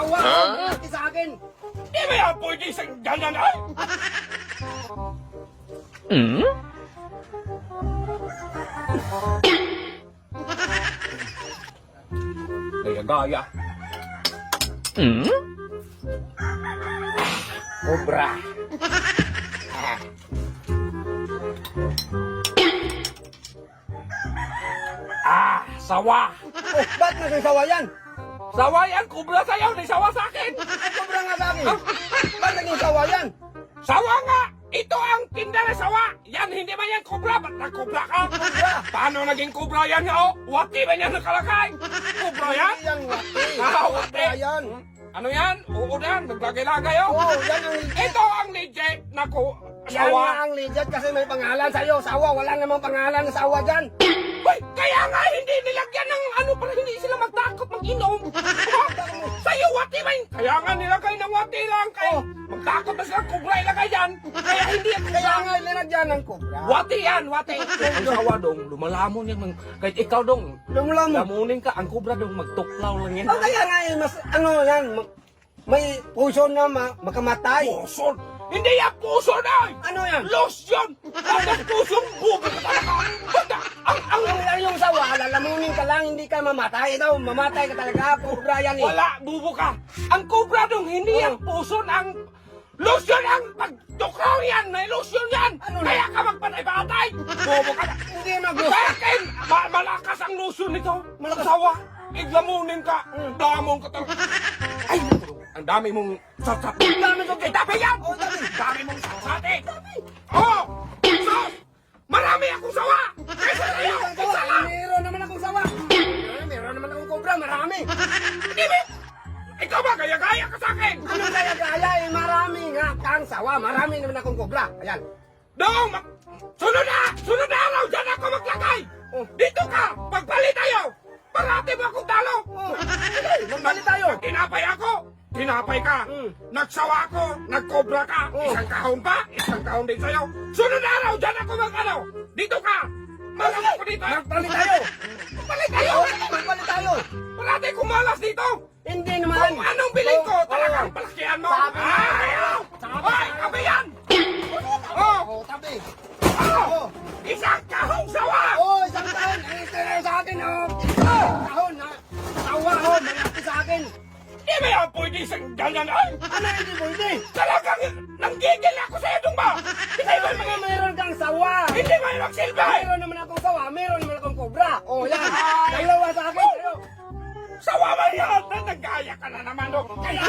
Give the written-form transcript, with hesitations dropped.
sawa. Malaki sa akin. Di ba yan pwede sa ganyan ay? Gaya-gaya. Cobra. Sawa. Oh, ba't naging sawa yan? Sawa yan, kubra sa'yo, di sawa sa akin. Ay, sobra nga sa akin. Ba't naging sawa yan? Sawa nga! Ito ang tinda ng sawa! Yan, hindi man yan kubra, ba't nagkubra ka? Kubra. Paano naging kubra yan nga, oh? Wati ba yan nakalakay? Kubra yan? Hindi yan wati. Wati. Kubra yan. Ano yan? Oo yan, naglagay-lagay, oh. Oo, yan ang legit. Ito ang legit na Yan sawa. nga ang legit kasi may pangalan sa'yo. Sawa, wala namang pangalan ng sawa dyan. Uy, kaya nga hindi nilagyan ng ano para hindi sila magtakot mag-inom. Sa'yo, wati ba yun? Kaya nga nilagay ng wati lang kay Oh. magtakot na sila kubra ilagay yan. Kaya hindi yan Kaya nga linagyan ng kubra. Wati yan, wati. Ang sawa dong, lumalamon yan. Kahit ikaw dong, Lumulam mo. lamunin ka. Ang kubra dong, magtuklaw lang yan. Oh, kaya nga mas ano yan, may puso na makamatay. Puso? Hindi yan puso na! Ano yan? Lotion! Ang pusong bubo ka talaga! Banda! Yung sawa, lalamunin ka lang, hindi ka mamatay. Ito, mamatay ka talaga. Kubra yan eh. Wala, bubo ka! Ang kubra dong, hindi yan puso ang... Lotion ang pagtuklaw yan! May lotion yan! Ano Kaya ka magpatay-patay! Bubo ka na! Hindi nag Sa akin, malakas ang lotion nito. Malakas sawa. Iglamunin ka. Damon ka talaga. Ay, ang dami mong satsat. Ang dami mong dami yan. Oh, dami. Dami mong satsate. Oh, sos. Marami akong sawa. Kaysa sa'yo, isa lang. Meron naman akong sawa. Meron naman akong kubra, marami. Hindi ba? Ikaw ba, gaya-gaya ka sa akin? Ano kaya eh, marami nga kang sawa. Marami naman akong kubra. Ayan. Dong, sunod na araw, dyan ako maglagay. Oh. Dito ka, pagpalit tayo. Parati mo akong talo. Oh, sige, magbalik tayo. Tinapay ako. Tinapay ka. Nagsawa ako. Nagkobra ka. Isang kahon pa. Isang kahon din sa'yo. Sunod na araw, dyan ako mag-ano. Dito ka. Malas ako dito. Magpalit tayo. Magpalit tayo. Magpalit tayo. Parati kumalas dito. Hindi naman. Kung anong bilhin ko, talagang palakihan mo. Sabi. Ayaw. Hoy, kape yan. Oh, Oh, tabi. oh. Isang kahong sawa. Oh, isang taon. Ito na sa akin, oh. Isang taon, ha. Sawa, oh. Malaki sa akin. Di ba yan pwede sa ganyan ay? Ano hindi pwede? Talagang nanggigil ako sa itong ba? Hindi ba Mga mayroon kang sawa. Hindi ba yung magsilbi? Mayroon naman akong sawa. Mayroon naman akong kobra. Oh, yan. Dalawa sa akin. Sa'yo. Sawa ba yan? Nagaya ka na naman, no? Kaya